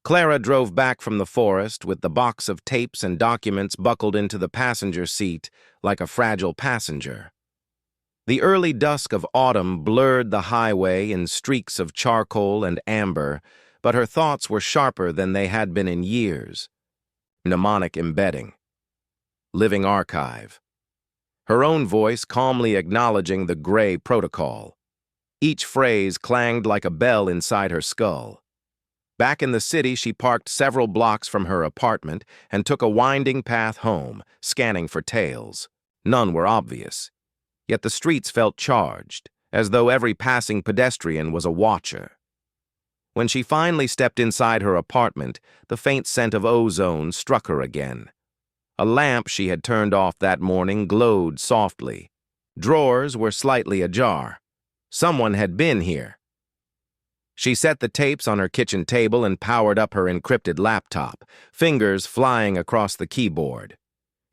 Clara drove back from the forest with the box of tapes and documents buckled into the passenger seat like a fragile passenger. The early dusk of autumn blurred the highway in streaks of charcoal and amber, but her thoughts were sharper than they had been in years. Mnemonic embedding. Living archive. Her own voice calmly acknowledging the gray protocol. Each phrase clanged like a bell inside her skull. Back in the city, she parked several blocks from her apartment and took a winding path home, scanning for tails. None were obvious. Yet the streets felt charged, as though every passing pedestrian was a watcher. When she finally stepped inside her apartment, the faint scent of ozone struck her again. A lamp she had turned off that morning glowed softly. Drawers were slightly ajar. Someone had been here. She set the tapes on her kitchen table and powered up her encrypted laptop, fingers flying across the keyboard.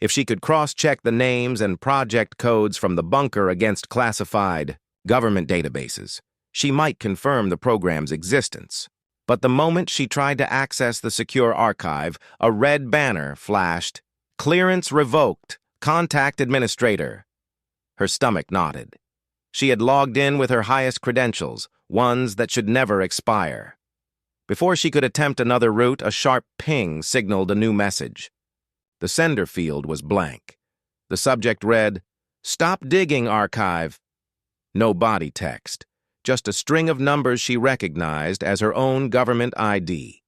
If she could cross-check the names and project codes from the bunker against classified government databases, she might confirm the program's existence. But the moment she tried to access the secure archive, a red banner flashed, "Clearance revoked. Contact administrator." Her stomach knotted. She had logged in with her highest credentials, ones that should never expire. Before she could attempt another route, a sharp ping signaled a new message. The sender field was blank. The subject read, "Stop digging, archive." No body text, just a string of numbers she recognized as her own government ID.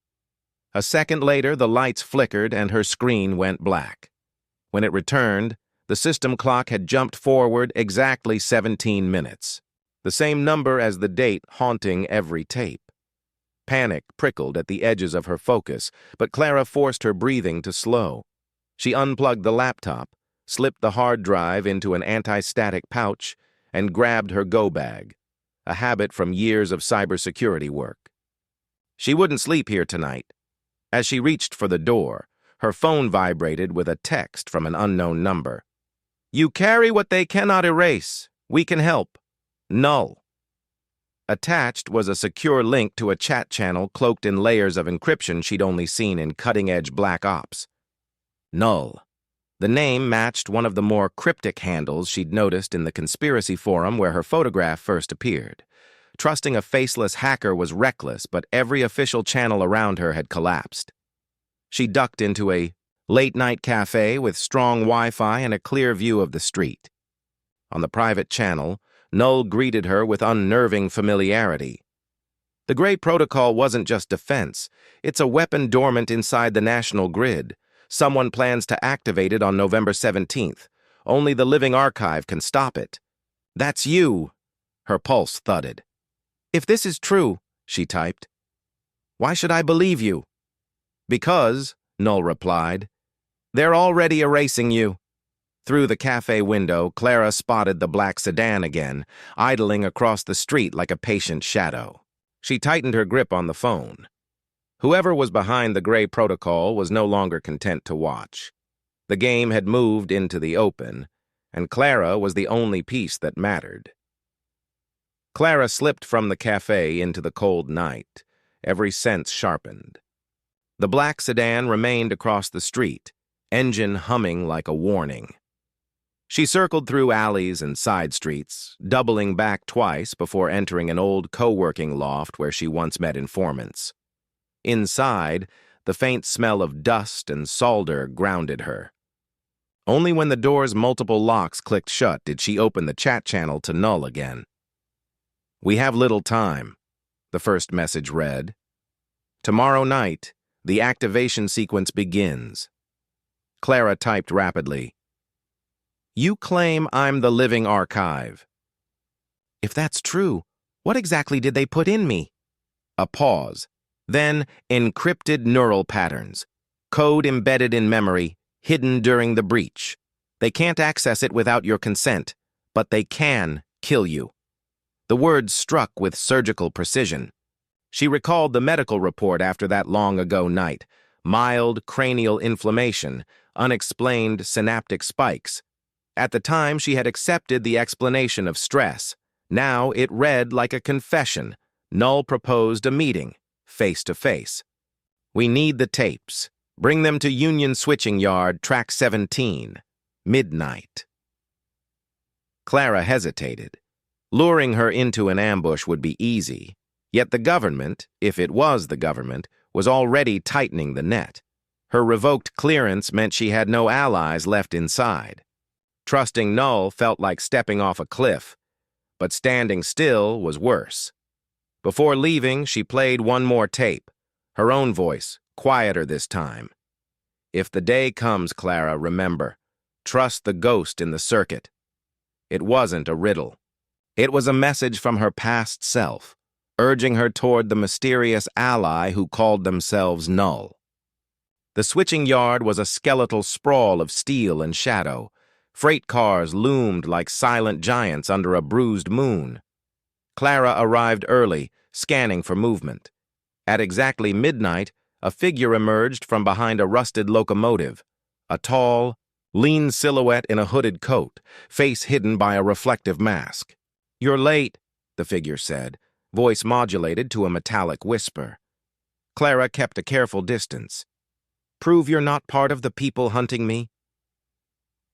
A second later, the lights flickered and her screen went black. When it returned, the system clock had jumped forward exactly 17 minutes. The same number as the date haunting every tape. Panic prickled at the edges of her focus, but Clara forced her breathing to slow. She unplugged the laptop, slipped the hard drive into an anti-static pouch, and grabbed her go-bag, a habit from years of cybersecurity work. She wouldn't sleep here tonight. As she reached for the door, her phone vibrated with a text from an unknown number. "You carry what they cannot erase. We can help. Null." Attached was a secure link to a chat channel cloaked in layers of encryption she'd only seen in cutting-edge black ops. Null. The name matched one of the more cryptic handles she'd noticed in the conspiracy forum where her photograph first appeared. Trusting a faceless hacker was reckless, but every official channel around her had collapsed. She ducked into a late-night cafe with strong Wi-Fi and a clear view of the street. On the private channel, Null greeted her with unnerving familiarity. The Gray Protocol wasn't just defense. It's a weapon dormant inside the national grid. Someone plans to activate it on November 17th. Only the Living Archive can stop it. "That's you." Her pulse thudded. "If this is true," she typed, "why should I believe you?" "Because," Null replied, "they're already erasing you." Through the cafe window, Clara spotted the black sedan again, idling across the street like a patient shadow. She tightened her grip on the phone. Whoever was behind the Gray Protocol was no longer content to watch. The game had moved into the open, and Clara was the only piece that mattered. Clara slipped from the cafe into the cold night, every sense sharpened. The black sedan remained across the street, engine humming like a warning. She circled through alleys and side streets, doubling back twice before entering an old co-working loft where she once met informants. Inside, the faint smell of dust and solder grounded her. Only when the door's multiple locks clicked shut did she open the chat channel to Null again. "We have little time," the first message read. "Tomorrow night, the activation sequence begins." Clara typed rapidly. "You claim I'm the Living Archive." "If that's true, what exactly did they put in me?" A pause. Then, encrypted neural patterns. Code embedded in memory, hidden during the breach. They can't access it without your consent, but they can kill you. The words struck with surgical precision. She recalled the medical report after that long-ago night. Mild cranial inflammation, unexplained synaptic spikes. At the time, she had accepted the explanation of stress. Now it read like a confession. Null proposed a meeting, face-to-face. We need the tapes. Bring them to Union Switching Yard, Track 17. Midnight. Clara hesitated. Luring her into an ambush would be easy, yet the government, if it was the government, was already tightening the net. Her revoked clearance meant she had no allies left inside. Trusting Null felt like stepping off a cliff, but standing still was worse. Before leaving, she played one more tape, her own voice, quieter this time. If the day comes, Clara, remember, trust the ghost in the circuit. It wasn't a riddle. It was a message from her past self, urging her toward the mysterious ally who called themselves Null. The switching yard was a skeletal sprawl of steel and shadow. Freight cars loomed like silent giants under a bruised moon. Clara arrived early, scanning for movement. At exactly midnight, a figure emerged from behind a rusted locomotive, a tall, lean silhouette in a hooded coat, face hidden by a reflective mask. "You're late," the figure said, voice modulated to a metallic whisper. Clara kept a careful distance. "Prove you're not part of the people hunting me?"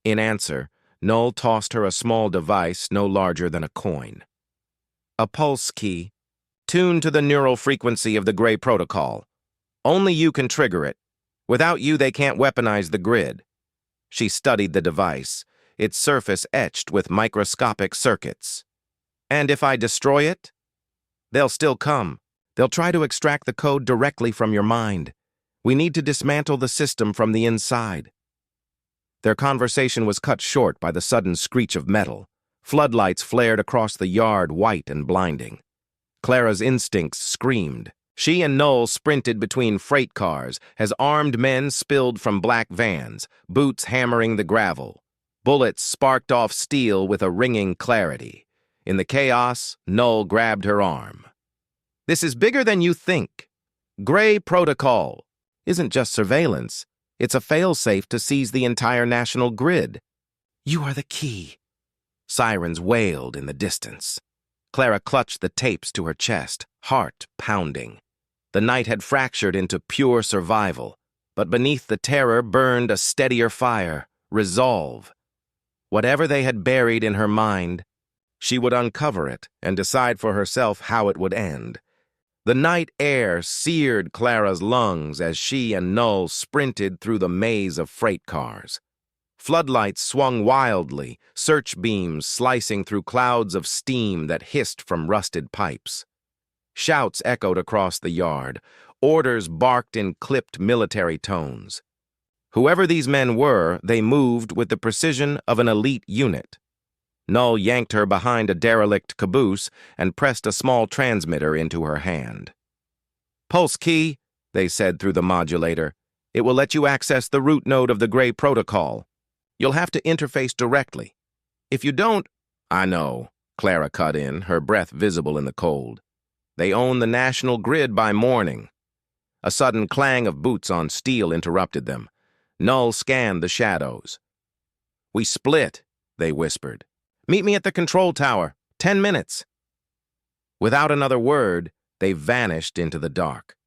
In answer, Null tossed her a small device no larger than a coin. "A pulse key, tuned to the neural frequency of the Gray Protocol. Only you can trigger it. Without you, they can't weaponize the grid." She studied the device, its surface etched with microscopic circuits. "And if I destroy it? They'll still come. They'll try to extract the code directly from your mind. We need to dismantle the system from the inside." Their conversation was cut short by the sudden screech of metal. Floodlights flared across the yard, white and blinding. Clara's instincts screamed. She and Null sprinted between freight cars as armed men spilled from black vans, boots hammering the gravel. Bullets sparked off steel with a ringing clarity. In the chaos, Null grabbed her arm. "This is bigger than you think. Gray Protocol isn't just surveillance. It's a failsafe to seize the entire national grid." "You are the key." Sirens wailed in the distance. Clara clutched the tapes to her chest, heart pounding. The night had fractured into pure survival, but beneath the terror burned a steadier fire, resolve. Whatever they had buried in her mind, she would uncover it and decide for herself how it would end. The night air seared Clara's lungs as she and Null sprinted through the maze of freight cars. Floodlights swung wildly, search beams slicing through clouds of steam that hissed from rusted pipes. Shouts echoed across the yard. Orders barked in clipped military tones. Whoever these men were, they moved with the precision of an elite unit. Null yanked her behind a derelict caboose and pressed a small transmitter into her hand. "Pulse key," they said through the modulator. "It will let you access the root node of the Gray Protocol. You'll have to interface directly. If you don't—" "I know," Clara cut in, her breath visible in the cold. "They own the national grid by morning." A sudden clang of boots on steel interrupted them. Null scanned the shadows. "We split," they whispered. "Meet me at the control tower. 10 minutes." Without another word, they vanished into the dark.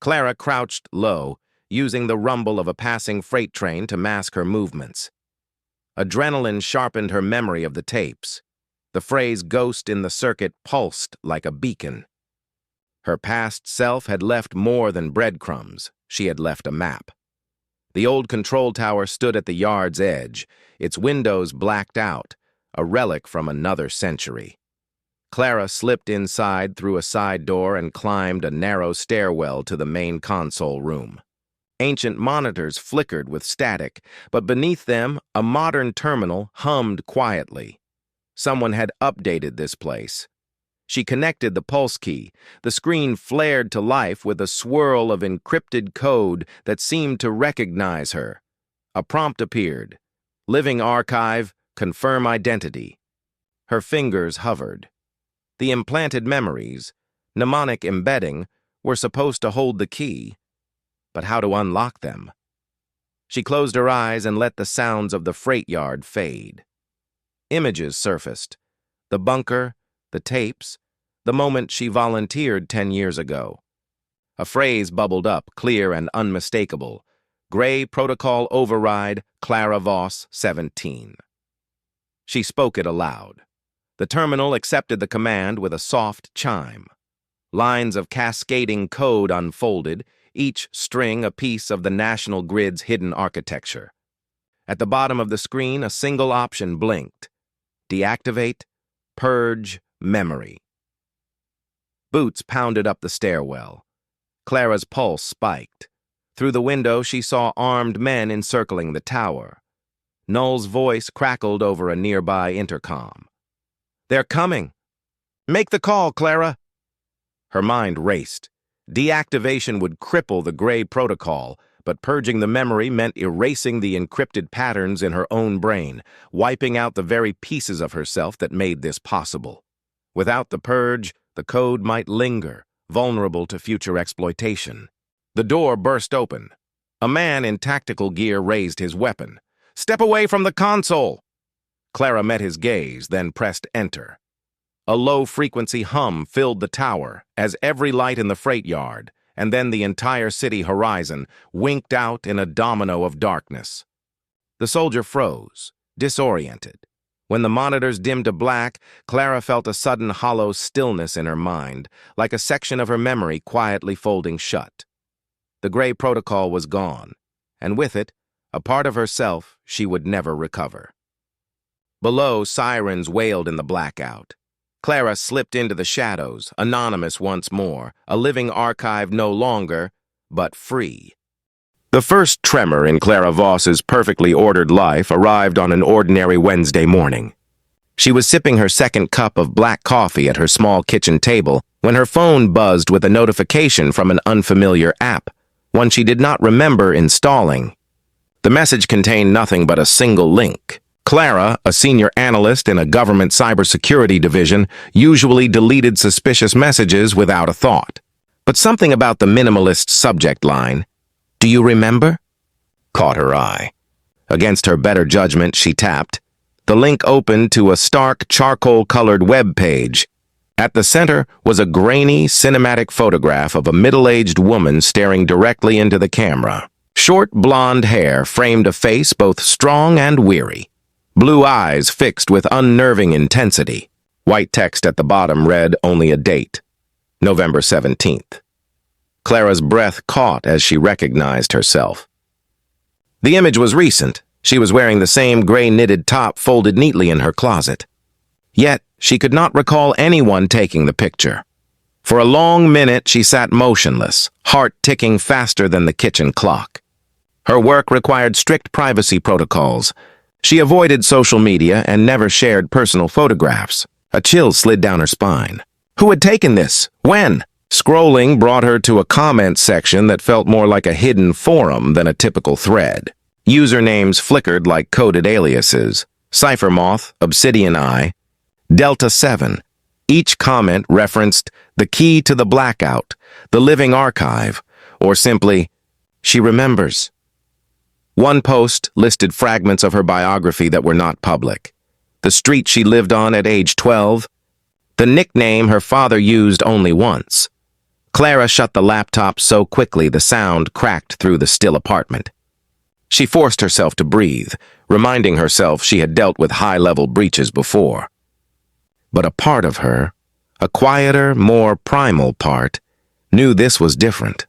Clara crouched low, using the rumble of a passing freight train to mask her movements. Adrenaline sharpened her memory of the tapes. The phrase "ghost in the circuit" pulsed like a beacon. Her past self had left more than breadcrumbs. She had left a map. The old control tower stood at the yard's edge, its windows blacked out, a relic from another century. Clara slipped inside through a side door and climbed a narrow stairwell to the main console room. Ancient monitors flickered with static, but beneath them, a modern terminal hummed quietly. Someone had updated this place. She connected the pulse key. The screen flared to life with a swirl of encrypted code that seemed to recognize her. A prompt appeared. "Living archive, confirm identity." Her fingers hovered. The implanted memories, mnemonic embedding, were supposed to hold the key. But how to unlock them? She closed her eyes and let the sounds of the freight yard fade. Images surfaced. The bunker, the tapes, the moment she volunteered 10 years ago. A phrase bubbled up, clear and unmistakable. Gray Protocol Override, Clara Voss, 17. She spoke it aloud. The terminal accepted the command with a soft chime. Lines of cascading code unfolded, each string a piece of the national grid's hidden architecture. At the bottom of the screen, a single option blinked. Deactivate, purge, memory. Boots pounded up the stairwell. Clara's pulse spiked. Through the window, she saw armed men encircling the tower. Null's voice crackled over a nearby intercom. "They're coming! Make the call, Clara!" Her mind raced. Deactivation would cripple the Gray Protocol, but purging the memory meant erasing the encrypted patterns in her own brain, wiping out the very pieces of herself that made this possible. Without the purge, the code might linger, vulnerable to future exploitation. The door burst open. A man in tactical gear raised his weapon. "Step away from the console!" Clara met his gaze, then pressed enter. A low-frequency hum filled the tower as every light in the freight yard, and then the entire city horizon, winked out in a domino of darkness. The soldier froze, disoriented. When the monitors dimmed to black, Clara felt a sudden hollow stillness in her mind, like a section of her memory quietly folding shut. The Gray Protocol was gone, and with it, a part of herself she would never recover. Below, sirens wailed in the blackout. Clara slipped into the shadows, anonymous once more, a living archive no longer, but free. The first tremor in Clara Voss's perfectly ordered life arrived on an ordinary Wednesday morning. She was sipping her second cup of black coffee at her small kitchen table when her phone buzzed with a notification from an unfamiliar app, one she did not remember installing. The message contained nothing but a single link. Clara, a senior analyst in a government cybersecurity division, usually deleted suspicious messages without a thought. But something about the minimalist subject line, "Do you remember?" caught her eye. Against her better judgment, she tapped. The link opened to a stark, charcoal-colored web page. At the center was a grainy, cinematic photograph of a middle-aged woman staring directly into the camera. Short, blonde hair framed a face both strong and weary. Blue eyes fixed with unnerving intensity. White text at the bottom read only a date, November 17th. Clara's breath caught as she recognized herself. The image was recent. She was wearing the same gray knitted top folded neatly in her closet. Yet, she could not recall anyone taking the picture. For a long minute, she sat motionless, heart ticking faster than the kitchen clock. Her work required strict privacy protocols. She avoided social media and never shared personal photographs. A chill slid down her spine. Who had taken this? When? Scrolling brought her to a comment section that felt more like a hidden forum than a typical thread. Usernames flickered like coded aliases. Cyphermoth, Obsidian Eye, Delta 7. Each comment referenced the key to the blackout, the living archive, or simply, she remembers. One post listed fragments of her biography that were not public. The street she lived on at age 12. The nickname her father used only once. Clara shut the laptop so quickly the sound cracked through the still apartment. She forced herself to breathe, reminding herself she had dealt with high-level breaches before. But a part of her, a quieter, more primal part, knew this was different.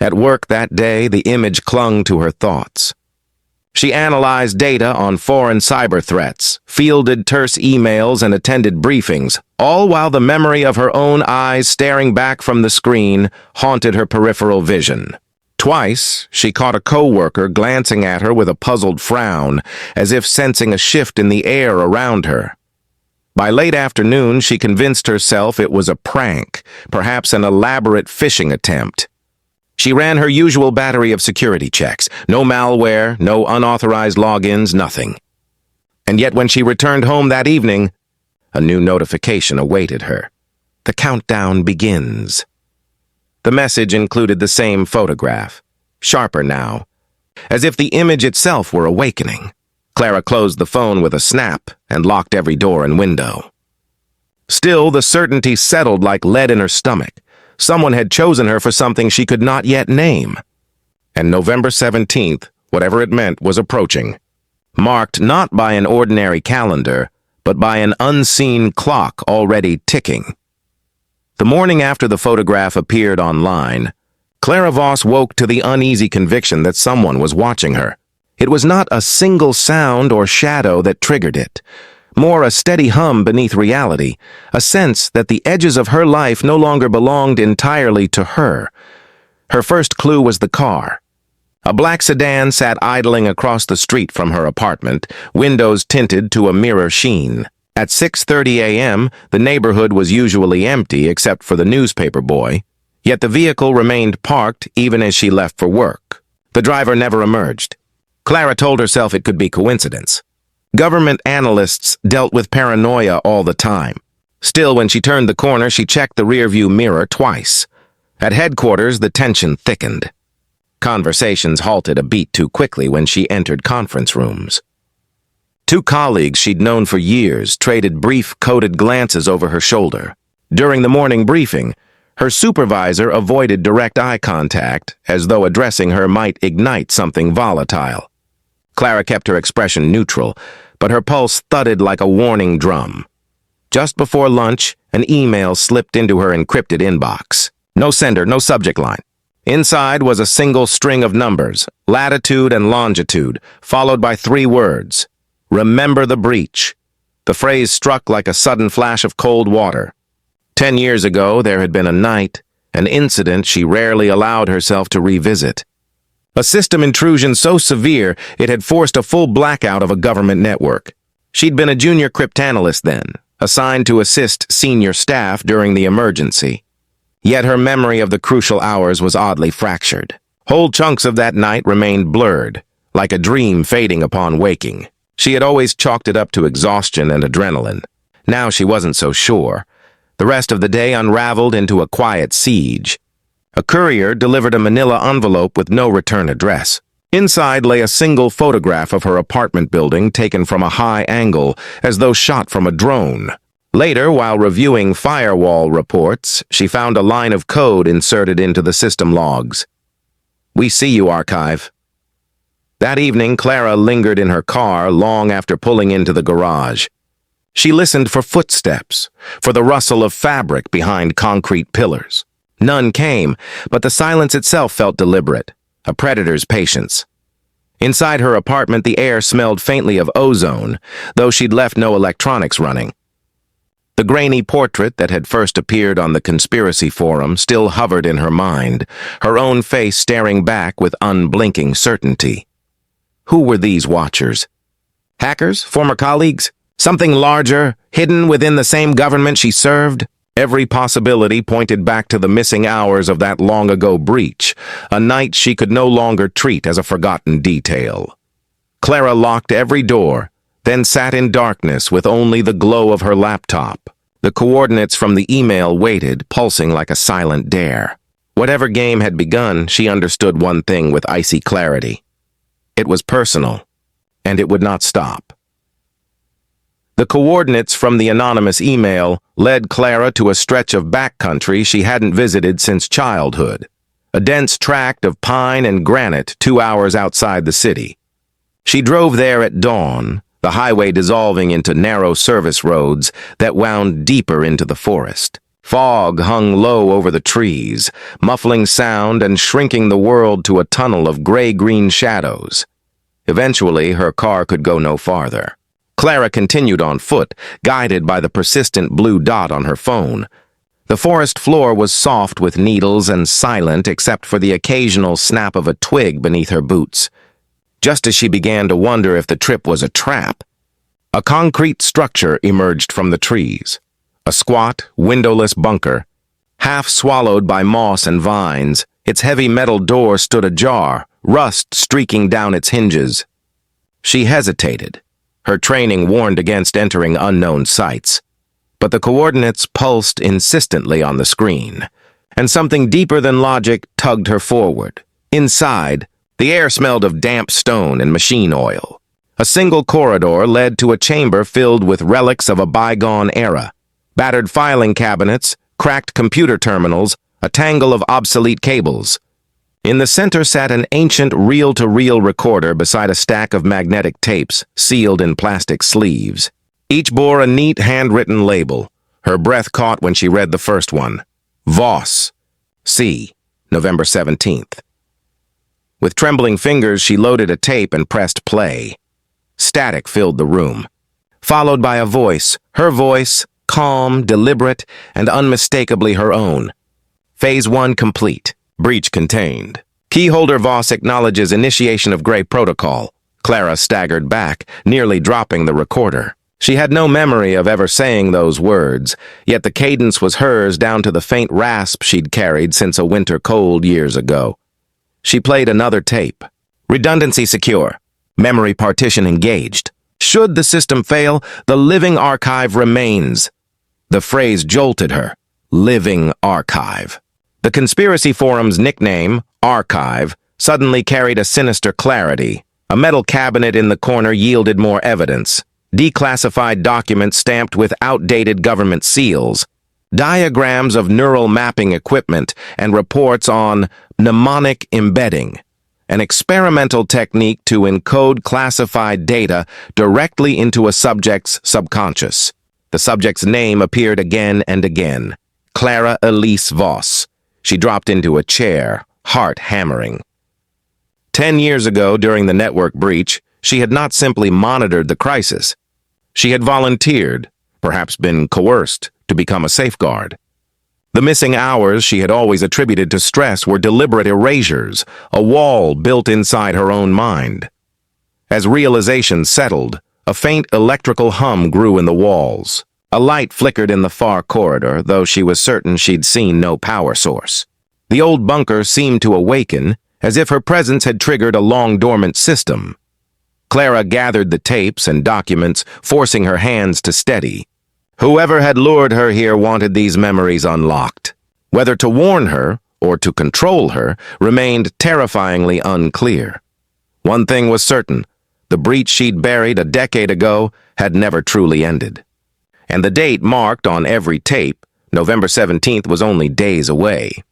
At work that day, the image clung to her thoughts. She analyzed data on foreign cyber threats, fielded terse emails, and attended briefings, all while the memory of her own eyes staring back from the screen haunted her peripheral vision. Twice, she caught a coworker glancing at her with a puzzled frown, as if sensing a shift in the air around her. By late afternoon, she convinced herself it was a prank, perhaps an elaborate phishing attempt. She ran her usual battery of security checks. No malware, no unauthorized logins, nothing. And yet when she returned home that evening, a new notification awaited her. The countdown begins. The message included the same photograph, sharper now, as if the image itself were awakening. Clara closed the phone with a snap and locked every door and window. Still, the certainty settled like lead in her stomach. Someone had chosen her for something she could not yet name. And November 17th, whatever it meant, was approaching, marked not by an ordinary calendar, but by an unseen clock already ticking. The morning after the photograph appeared online, Clara Voss woke to the uneasy conviction that someone was watching her. It was not a single sound or shadow that triggered it, more a steady hum beneath reality, a sense that the edges of her life no longer belonged entirely to her. Her first clue was the car. A black sedan sat idling across the street from her apartment, windows tinted to a mirror sheen. At 6:30 a.m., the neighborhood was usually empty except for the newspaper boy, yet the vehicle remained parked even as she left for work. The driver never emerged. Clara told herself it could be coincidence. Government analysts dealt with paranoia all the time. Still, when she turned the corner, she checked the rearview mirror twice. At headquarters, the tension thickened. Conversations halted a beat too quickly when she entered conference rooms. Two colleagues she'd known for years traded brief, coded glances over her shoulder. During the morning briefing, her supervisor avoided direct eye contact, as though addressing her might ignite something volatile. Clara kept her expression neutral, but her pulse thudded like a warning drum. Just before lunch, an email slipped into her encrypted inbox. No sender, no subject line. Inside was a single string of numbers, latitude and longitude, followed by 3 words. Remember the breach. The phrase struck like a sudden flash of cold water. 10 years ago, there had been a night, an incident she rarely allowed herself to revisit. A system intrusion so severe it had forced a full blackout of a government network. She'd been a junior cryptanalyst then, assigned to assist senior staff during the emergency. Yet her memory of the crucial hours was oddly fractured. Whole chunks of that night remained blurred, like a dream fading upon waking. She had always chalked it up to exhaustion and adrenaline. Now she wasn't so sure. The rest of the day unraveled into a quiet siege. A courier delivered a manila envelope with no return address. Inside lay a single photograph of her apartment building taken from a high angle, as though shot from a drone. Later, while reviewing firewall reports, she found a line of code inserted into the system logs. "We see you, Archive." That evening, Clara lingered in her car long after pulling into the garage. She listened for footsteps, for the rustle of fabric behind concrete pillars. None came, but the silence itself felt deliberate, a predator's patience. Inside her apartment, the air smelled faintly of ozone, though she'd left no electronics running. The grainy portrait that had first appeared on the conspiracy forum still hovered in her mind, her own face staring back with unblinking certainty. Who were these watchers? Hackers? Former colleagues? Something larger, hidden within the same government she served? Every possibility pointed back to the missing hours of that long-ago breach, a night she could no longer treat as a forgotten detail. Clara locked every door, then sat in darkness with only the glow of her laptop. The coordinates from the email waited, pulsing like a silent dare. Whatever game had begun, she understood one thing with icy clarity. It was personal, and it would not stop. The coordinates from the anonymous email led Clara to a stretch of backcountry she hadn't visited since childhood, a dense tract of pine and granite 2 hours outside the city. She drove there at dawn, the highway dissolving into narrow service roads that wound deeper into the forest. Fog hung low over the trees, muffling sound and shrinking the world to a tunnel of gray-green shadows. Eventually, her car could go no farther. Clara continued on foot, guided by the persistent blue dot on her phone. The forest floor was soft with needles and silent except for the occasional snap of a twig beneath her boots. Just as she began to wonder if the trip was a trap, a concrete structure emerged from the trees. A squat, windowless bunker. Half swallowed by moss and vines, its heavy metal door stood ajar, rust streaking down its hinges. She hesitated. Her training warned against entering unknown sites. But the coordinates pulsed insistently on the screen, and something deeper than logic tugged her forward. Inside, the air smelled of damp stone and machine oil. A single corridor led to a chamber filled with relics of a bygone era. Battered filing cabinets, cracked computer terminals, a tangle of obsolete cables. In the center sat an ancient reel-to-reel recorder beside a stack of magnetic tapes, sealed in plastic sleeves. Each bore a neat handwritten label. Her breath caught when she read the first one. Voss. C. November 17th. With trembling fingers, she loaded a tape and pressed play. Static filled the room, followed by a voice, her voice, calm, deliberate, and unmistakably her own. Phase 1 complete. Breach contained. Keyholder Voss acknowledges initiation of Gray Protocol. Clara staggered back, nearly dropping the recorder. She had no memory of ever saying those words, yet the cadence was hers down to the faint rasp she'd carried since a winter cold years ago. She played another tape. Redundancy secure. Memory partition engaged. Should the system fail, the living archive remains. The phrase jolted her. Living archive. The conspiracy forum's nickname, Archive, suddenly carried a sinister clarity. A metal cabinet in the corner yielded more evidence. Declassified documents stamped with outdated government seals. Diagrams of neural mapping equipment and reports on mnemonic embedding, an experimental technique to encode classified data directly into a subject's subconscious. The subject's name appeared again and again. Clara Elise Voss. She dropped into a chair, heart hammering. 10 years ago, during the network breach, she had not simply monitored the crisis. She had volunteered, perhaps been coerced, to become a safeguard. The missing hours she had always attributed to stress were deliberate erasures, a wall built inside her own mind. As realization settled, a faint electrical hum grew in the walls. A light flickered in the far corridor, though she was certain she'd seen no power source. The old bunker seemed to awaken, as if her presence had triggered a long-dormant system. Clara gathered the tapes and documents, forcing her hands to steady. Whoever had lured her here wanted these memories unlocked. Whether to warn her or to control her remained terrifyingly unclear. One thing was certain: the breach she'd buried a decade ago had never truly ended. And the date marked on every tape, November 17th, was only days away.